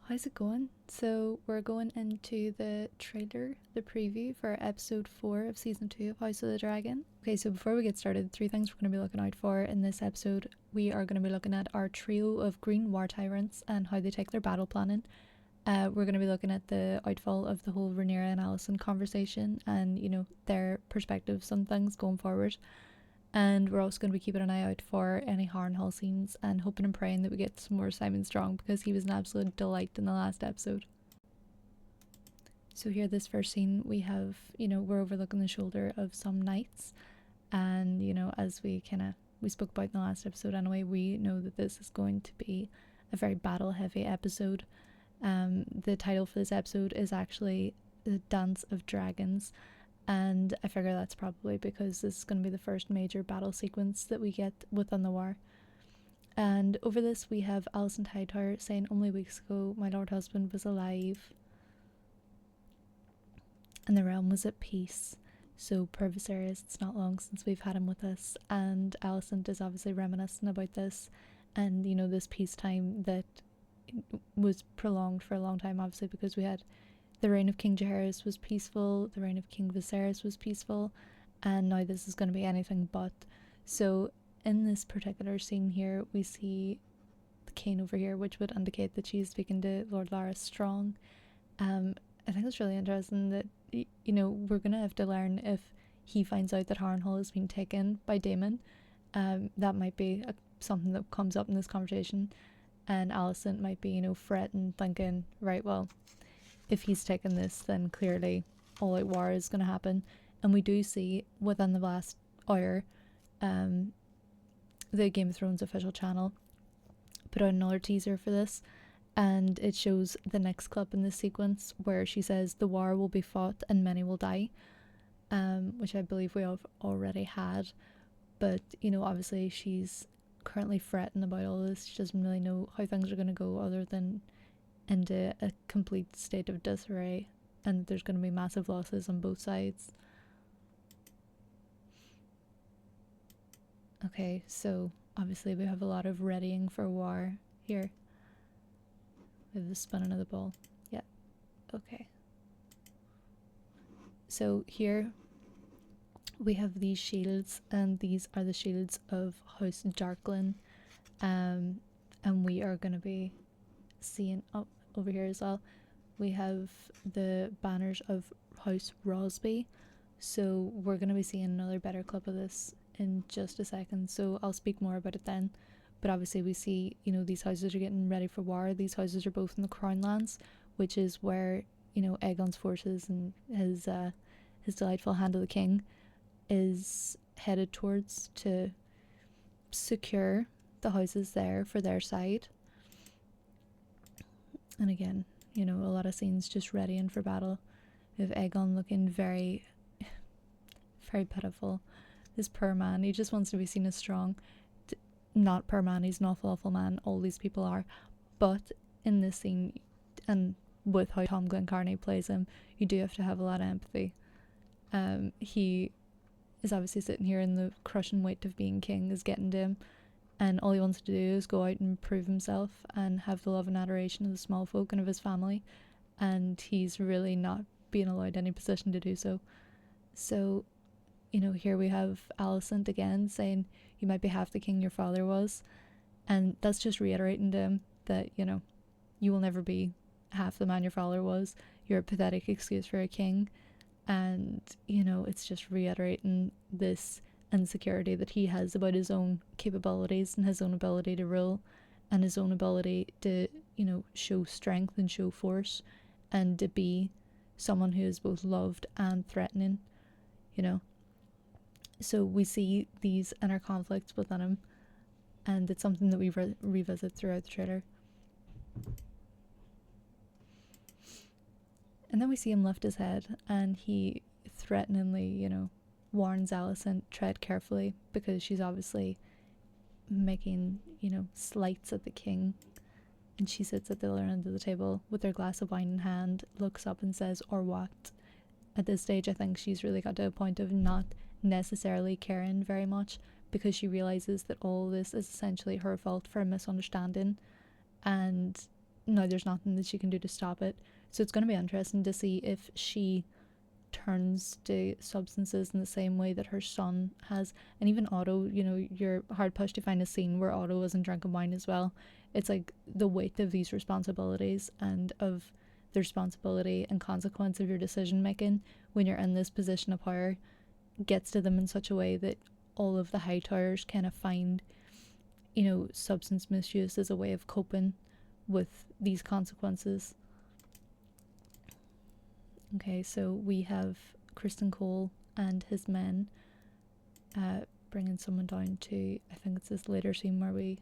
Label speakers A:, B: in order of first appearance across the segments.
A: how's it going? So we're going into the trailer, the preview for episode 4 of season 2 of House of the Dragon. Okay, so before we get started, 3 things we're going to be looking out for in this episode. We are going to be looking at our trio of green war tyrants and how they take their battle planning. We're going to be looking at the outfall of the whole Rhaenyra and Alicent conversation and, their perspectives on things going forward. And we're also going to be keeping an eye out for any Harrenhal scenes and hoping and praying that we get some more Simon Strong, because he was an absolute delight in the last episode. So here, this first scene, we have, we're overlooking the shoulder of some knights. And, as we spoke about in the last episode anyway, we know that this is going to be a very battle-heavy episode. The title for this episode is actually The Dance of Dragons. And I figure that's probably because this is going to be the first major battle sequence that we get within the war. And over this we have Alicent Hightower saying, "Only weeks ago my lord husband was alive and the realm was at peace." So per Viserys, it's not long since we've had him with us, and Alicent is obviously reminiscing about this and, this peacetime that was prolonged for a long time, obviously, because we had the reign of King Jaehaerys was peaceful, the reign of King Viserys was peaceful, and now this is going to be anything but. So in this particular scene here, we see the cane over here, which would indicate that she's speaking to Lord Larys Strong. I think it's really interesting that, we're going to have to learn if he finds out that Harrenhal has been taken by Damon. That might be something that comes up in this conversation, and Alicent might be, fretting, thinking, right, well, if he's taken this, then clearly all-out war is going to happen. And we do see within the last hour, the Game of Thrones official channel put out another teaser for this, and it shows the next clip in this sequence where she says the war will be fought and many will die, which I believe we have already had. But obviously she's currently fretting about all this. She doesn't really know how things are going to go, other than into a complete state of disarray, and there's going to be massive losses on both sides. Okay, so obviously we have a lot of readying for war here. We have the spinning of the ball. Yeah, okay. So here we have these shields, and these are the shields of House Darklyn, and we are going to be seeing over here as well, we have the banners of House Rosby. So we're going to be seeing another better clip of this in just a second, so I'll speak more about it then. But obviously we see, these houses are getting ready for war. These houses are both in the Crown Lands, which is where, Aegon's forces and his delightful Hand of the King is headed towards to secure the houses there for their side. And again, a lot of scenes just readying for battle. We have Aegon looking very, very pitiful. This poor man, he just wants to be seen as strong. Not poor man, he's an awful, awful man. All these people are. But in this scene, and with how Tom Glencarney plays him, you do have to have a lot of empathy. He is obviously sitting here, and the crushing weight of being king is getting to him. And all he wants to do is go out and prove himself and have the love and adoration of the small folk and of his family. And he's really not being allowed any position to do so. So, here we have Alicent again saying, "You might be half the king your father was." And that's just reiterating to him that, you will never be half the man your father was. You're a pathetic excuse for a king. And, it's just reiterating this insecurity that he has about his own capabilities and his own ability to rule and his own ability to, show strength and show force and to be someone who is both loved and threatening, So we see these inner conflicts within him, and it's something that we revisit throughout the trailer. And then we see him lift his head, and he threateningly, warns Alicent, tread carefully, because she's obviously making, slights at the king. And she sits at the other end of the table with her glass of wine in hand, looks up and says, "Or what?" At this stage, I think she's really got to a point of not necessarily caring very much, because she realizes that all this is essentially her fault for a misunderstanding, and now there's nothing that she can do to stop it. So it's going to be interesting to see if she turns to substances in the same way that her son has. And even Otto, you know, you're hard pushed to find a scene where Otto isn't drinking wine as well. It's like the weight of these responsibilities and of the responsibility and consequence of your decision making when you're in this position of power gets to them in such a way that all of the Hightowers kind of find, you know, substance misuse as a way of coping with these consequences. Okay, so we have Kristen Cole and his men bringing someone down to, I think it's this later scene where we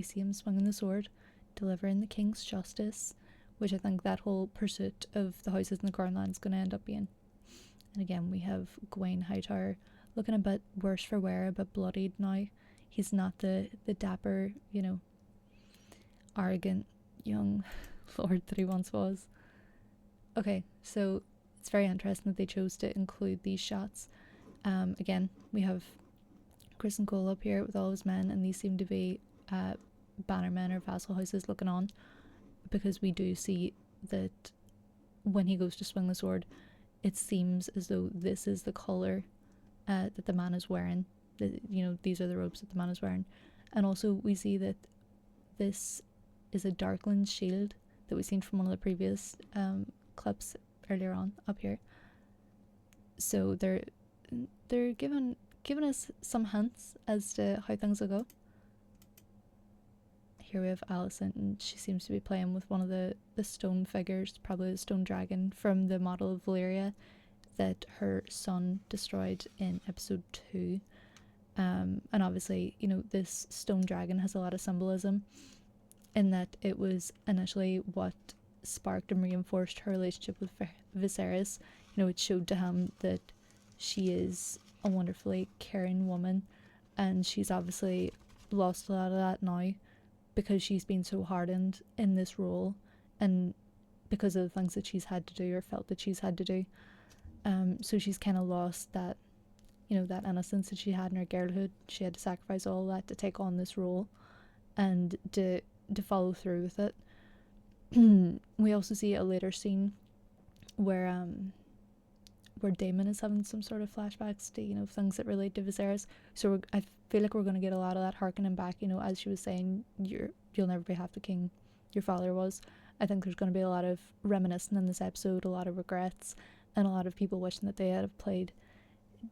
A: see him swinging the sword, delivering the king's justice, which I think that whole pursuit of the houses in the Crown Land is going to end up being. And again, we have Gawain Hightower looking a bit worse for wear, a bit bloodied now. He's not the dapper, you know, arrogant young lord that he once was. Okay, so it's very interesting that they chose to include these shots. Again, we have Kristen Cole up here with all his men, and these seem to be bannermen or vassal houses looking on, because we do see that when he goes to swing the sword, it seems as though this is the colour that the man is wearing. You know, these are the robes that the man is wearing. And also we see that this is a Darkland shield that we've seen from one of the previous clips earlier on up here. So they're giving us some hints as to how things will go. Here we have Alicent, and she seems to be playing with one of the stone figures, probably the stone dragon from the model of Valyria that her son destroyed in episode 2. And obviously, you know, this stone dragon has a lot of symbolism in that it was initially what sparked and reinforced her relationship with Viserys. You know, it showed to him that she is a wonderfully caring woman, and she's obviously lost a lot of that now because she's been so hardened in this role and because of the things that she's had to do or felt that she's had to do. So she's kind of lost that, you know, that innocence that she had in her girlhood. She had to sacrifice all that to take on this role and to follow through with it. We also see a later scene where Damon is having some sort of flashbacks to, you know, things that relate to Viserys. So I feel like we're going to get a lot of that harkening back, you know, as she was saying, you'll never be half the king your father was. I think there's going to be a lot of reminiscing in this episode, a lot of regrets, and a lot of people wishing that they had played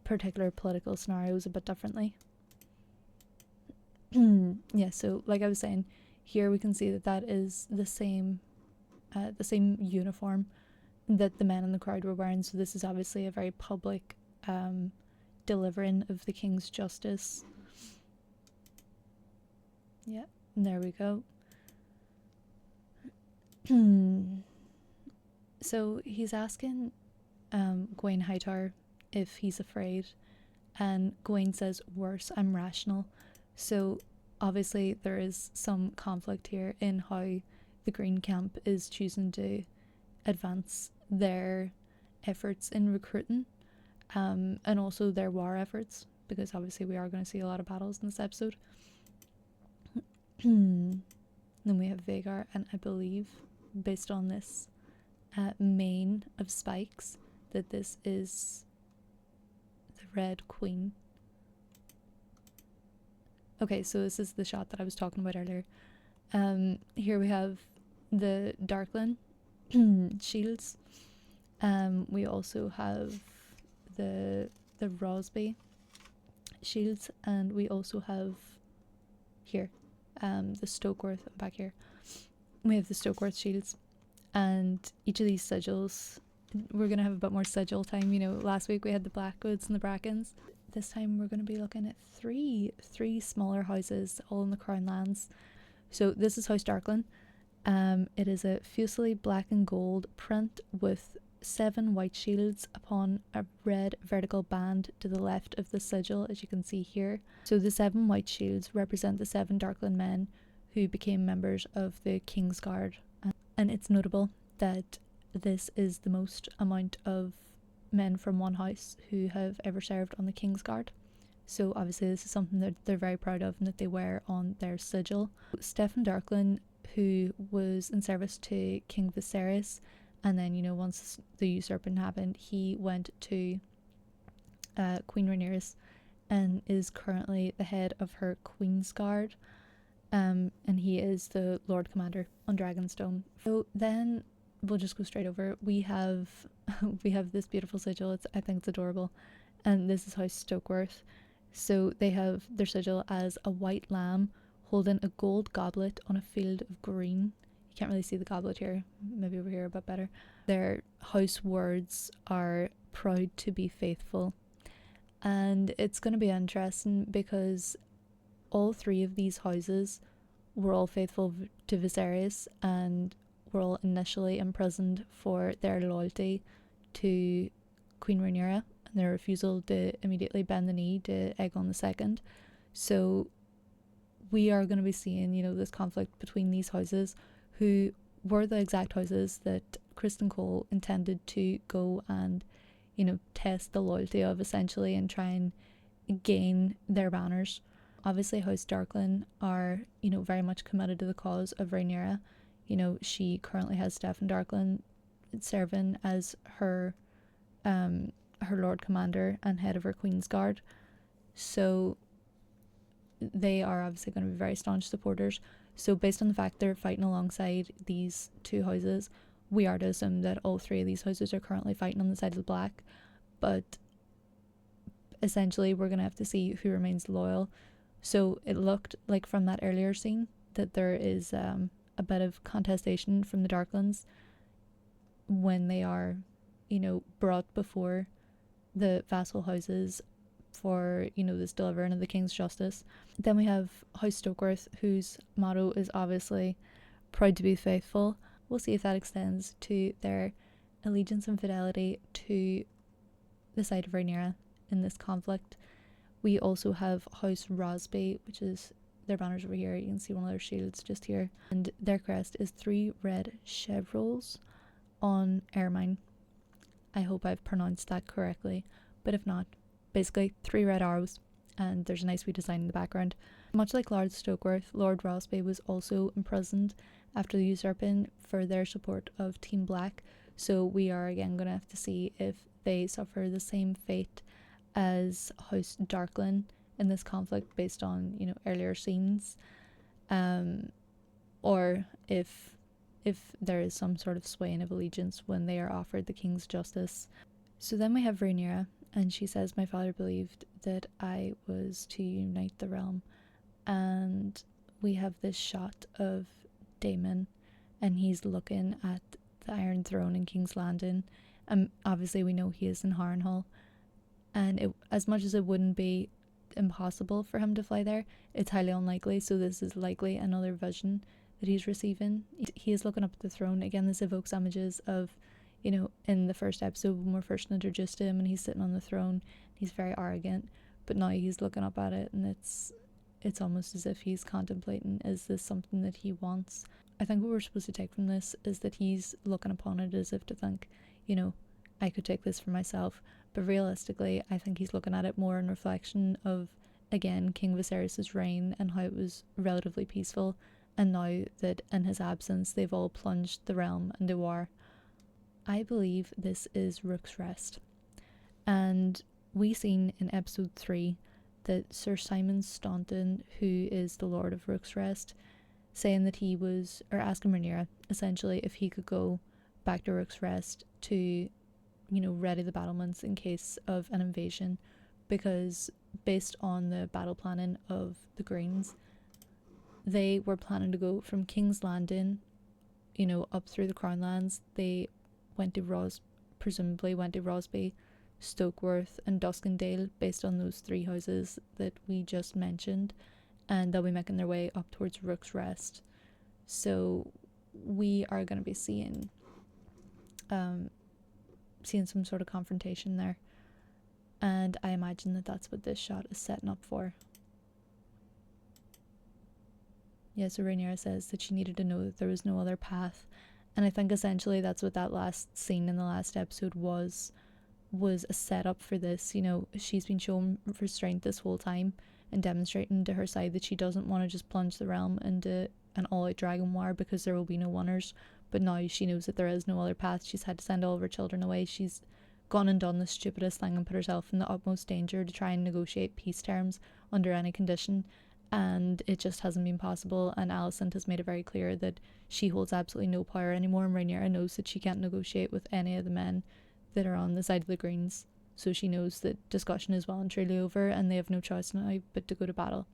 A: particular political scenarios a bit differently. Yeah, so like I was saying, here we can see that is the same uniform that the men in the crowd were wearing. So this is obviously a very public delivering of the king's justice. Yeah, and there we go. So he's asking Gawain Hightower if he's afraid, and Gawain says, "Worse, I'm rational." So obviously there is some conflict here in how the Green Camp is choosing to advance their efforts in recruiting, and also their war efforts, because obviously we are going to see a lot of battles in this episode. Then we have Vhagar, and I believe, based on this mane of spikes, that this is the Red Queen. Okay, so this is the shot that I was talking about earlier. Here we have the Darkland shields. We also have the Rosby shields, and we also have here the Stokeworth back here. We have the Stokeworth shields, and each of these sigils, we're gonna have a bit more sigil time. You know, last week we had the Blackwoods and the Brackens. This time we're going to be looking at three smaller houses, all in the Crown Lands. So this is House Darkland. It is a Fusely black and gold print with 7 white shields upon a red vertical band to the left of the sigil, as you can see here. So the 7 white shields represent the 7 Darkland men who became members of the King's Guard. And it's notable that this is the most amount of men from one house who have ever served on the King's Guard. So obviously this is something that they're very proud of and that they wear on their sigil. Stefan Darkland, who was in service to King Viserys, and then, you know, once the usurping happened, he went to Queen Rhaenyra and is currently the head of her Queen's Guard, and he is the Lord Commander on Dragonstone. So then we'll just go straight over. We have this beautiful sigil. I think it's adorable, and this is House Stokeworth. So they have their sigil as a white lamb holding a gold goblet on a field of green. You can't really see the goblet here, maybe over here a bit better. Their house words are proud to be faithful. And it's going to be interesting because all three of these houses were all faithful to Viserys and were all initially imprisoned for their loyalty to Queen Rhaenyra and their refusal to immediately bend the knee to Aegon II. So we are going to be seeing, you know, this conflict between these houses, who were the exact houses that Kristen Cole intended to go and, you know, test the loyalty of, essentially, and try and gain their banners. Obviously, House Darklyn are, you know, very much committed to the cause of Rhaenyra. You know, she currently has Steffan Darklyn serving as her Lord Commander and head of her Queen's Guard. So they are obviously going to be very staunch supporters. So based on the fact they're fighting alongside these two houses, we are to assume that all three of these houses are currently fighting on the side of the Black. But essentially we're going to have to see who remains loyal. So it looked like from that earlier scene that there is a bit of contestation from the Darklands when they are, you know, brought before the vassal houses for, you know, this delivering of the King's justice. Then we have House Stokeworth, whose motto is obviously proud to be faithful. We'll see if that extends to their allegiance and fidelity to the side of Rhaenyra in this conflict. We also have House Rosby, which is their banners over here. You can see one of their shields just here. And their crest is 3 red chevrons on ermine. I hope I've pronounced that correctly, but if not, basically 3 red arrows, and there's a nice wee design in the background. Much like Lord Stokeworth, Lord Rosby was also imprisoned after the usurping for their support of Team Black, so we are again going to have to see if they suffer the same fate as House Darklyn in this conflict based on, you know, earlier scenes, or if there is some sort of swaying of allegiance when they are offered the King's justice. So then we have Rhaenyra, and she says, "My father believed that I was to unite the realm." And we have this shot of Damon, and he's looking at the Iron Throne in King's Landing. Obviously we know he is in Harrenhal, and as much as it wouldn't be impossible for him to fly there, it's highly unlikely, so this is likely another vision that he's receiving. He is looking up at the throne. Again, this evokes images of, you know, in the first episode when we're first introduced to him and he's sitting on the throne, he's very arrogant, but now he's looking up at it and it's almost as if he's contemplating, is this something that he wants? I think what we're supposed to take from this is that he's looking upon it as if to think, you know, I could take this for myself, but realistically I think he's looking at it more in reflection of, again, King Viserys' reign and how it was relatively peaceful, and now that in his absence they've all plunged the realm into war. I believe this is Rook's Rest, and we seen in episode 3 that Sir Simon Staunton, who is the Lord of Rook's Rest, saying that he was, or asking Rhaenyra essentially if he could go back to Rook's Rest to, you know, ready the battlements in case of an invasion, because based on the battle planning of the Greens, they were planning to go from King's Landing, you know, up through the Crown Lands. They presumably went to Rosby, Stokeworth and Duskendale based on those 3 houses that we just mentioned, and they'll be making their way up towards Rook's Rest. So we are going to be seeing some sort of confrontation there, and I imagine that that's what this shot is setting up for. Yeah, so Rhaenyra says that she needed to know that there was no other path, and I think essentially that's what that last scene in the last episode was a setup for this. You know, she's been shown restraint this whole time and demonstrating to her side that she doesn't want to just plunge the realm into an all-out dragon war because there will be no winners. But now she knows that there is no other path. She's had to send all of her children away. She's gone and done the stupidest thing and put herself in the utmost danger to try and negotiate peace terms under any condition, and it just hasn't been possible. And Alicent has made it very clear that she holds absolutely no power anymore, and Rhaenyra knows that she can't negotiate with any of the men that are on the side of the Greens, so she knows that discussion is well and truly over and they have no choice now but to go to battle.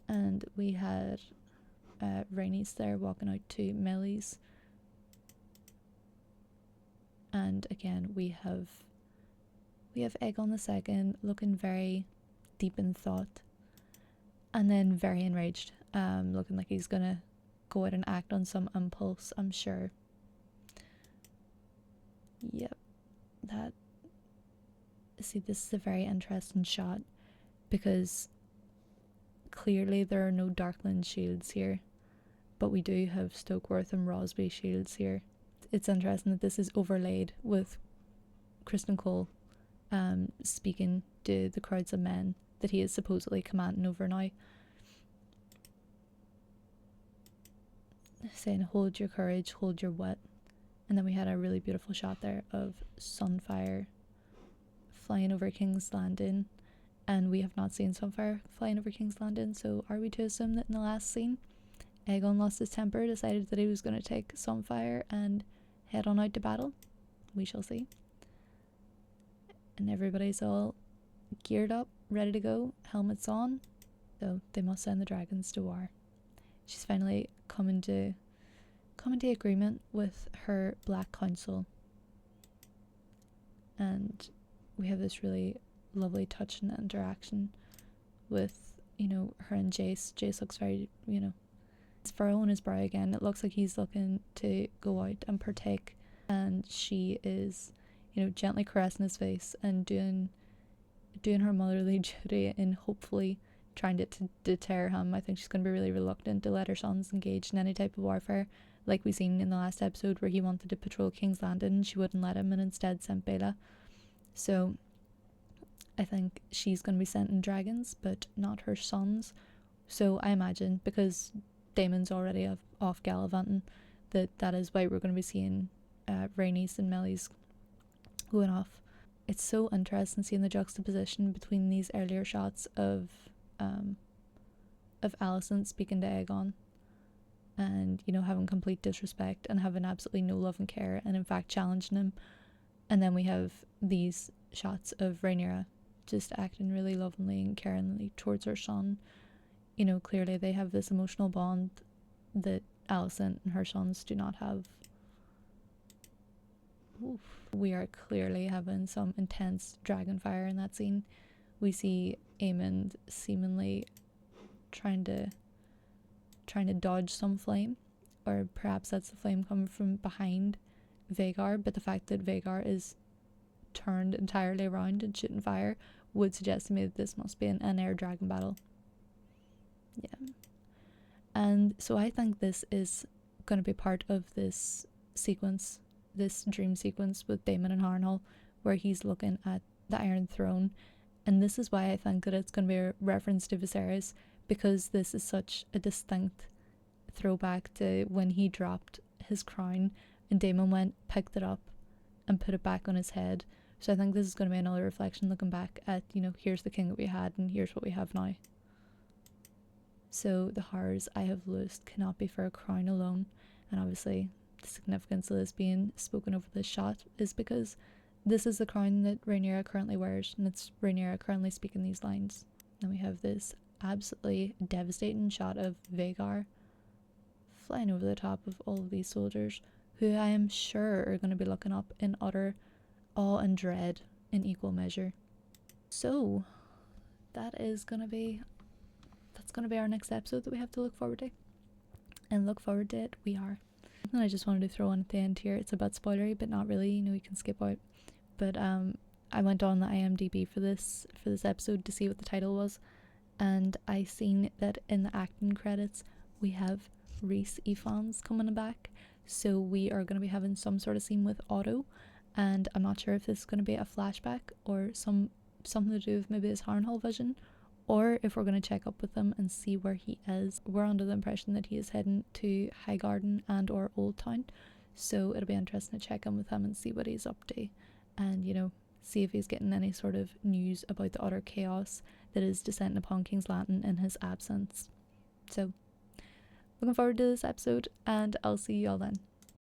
A: And we had Rhaenys there walking out to Millie's, and again we have Aegon II looking very deep in thought, and then very enraged, looking like he's gonna go out and act on some impulse, I'm sure. Yep, see, this is a very interesting shot because clearly there are no Darkland shields here, but we do have Stokeworth and Rosby shields here. It's interesting that this is overlaid with Kristen Cole speaking to the crowds of men that he is supposedly commanding over now, saying hold your courage, hold your wit. And then we had a really beautiful shot there of Sunfire flying over King's Landing, and we have not seen Sunfire flying over King's Landing, so are we to assume that in the last scene Aegon lost his temper, decided that he was going to take Sunfire and head on out to battle? We shall see. And everybody's all geared up, ready to go, helmets on, so they must send the dragons to war. She's finally come to agreement with her Black Council, and we have this really lovely touching interaction with, you know, her and Jace. Jace looks very, you know, it's furrow on his brow again. It looks like he's looking to go out and partake, and she is, you know, gently caressing his face and doing her motherly duty in hopefully trying to deter him. I think she's going to be really reluctant to let her sons engage in any type of warfare, like we seen in the last episode where he wanted to patrol King's Landing and she wouldn't let him and instead sent Bela. So I think she's going to be sending dragons, but not her sons. So I imagine, because Damon's already off gallivanting, that is why we're going to be seeing Rhaenys and Millie's going off. It's so interesting seeing the juxtaposition between these earlier shots of Alicent speaking to Aegon and, you know, having complete disrespect and having absolutely no love and care and in fact challenging him, and then we have these shots of Rhaenyra just acting really lovingly and caringly towards her son. You know, clearly they have this emotional bond that Alicent and her sons do not have. Oof. We are clearly having some intense dragon fire in that scene. We see Aemond seemingly trying to dodge some flame, or perhaps that's the flame coming from behind Vhagar, but the fact that Vhagar is turned entirely around and shooting fire would suggest to me that this must be an air dragon battle. Yeah. And so I think this is going to be part of this sequence, this dream sequence with Damon and Harrenhal, where he's looking at the Iron Throne. And this is why I think that it's going to be a reference to Viserys, because this is such a distinct throwback to when he dropped his crown and Damon went, picked it up and put it back on his head. So I think this is going to be another reflection looking back at, you know, here's the king that we had and here's what we have now. So the horrors I have loosed cannot be for a crown alone, and obviously the significance of this being spoken over this shot is because this is the crown that Rhaenyra currently wears, and it's Rhaenyra currently speaking these lines. Then we have this absolutely devastating shot of Vhagar flying over the top of all of these soldiers, who I am sure are going to be looking up in utter awe and dread in equal measure. So that's going to be our next episode that we have to look forward to, and look forward to it we are. And I just wanted to throw in at the end here, it's a bit spoilery but not really, you know, you can skip out, but I went on the IMDb for this episode to see what the title was, and I seen that in the acting credits we have Rhys Ifans coming back, so we are going to be having some sort of scene with Otto, and I'm not sure if this is going to be a flashback or something to do with maybe his Harrenhal vision, or if we're going to check up with him and see where he is. We're under the impression that he is heading to Highgarden and or Old Town, so it'll be interesting to check in with him and see what he's up to, and you know, see if he's getting any sort of news about the utter chaos that is descending upon King's Landing in his absence. So looking forward to this episode, and I'll see you all then.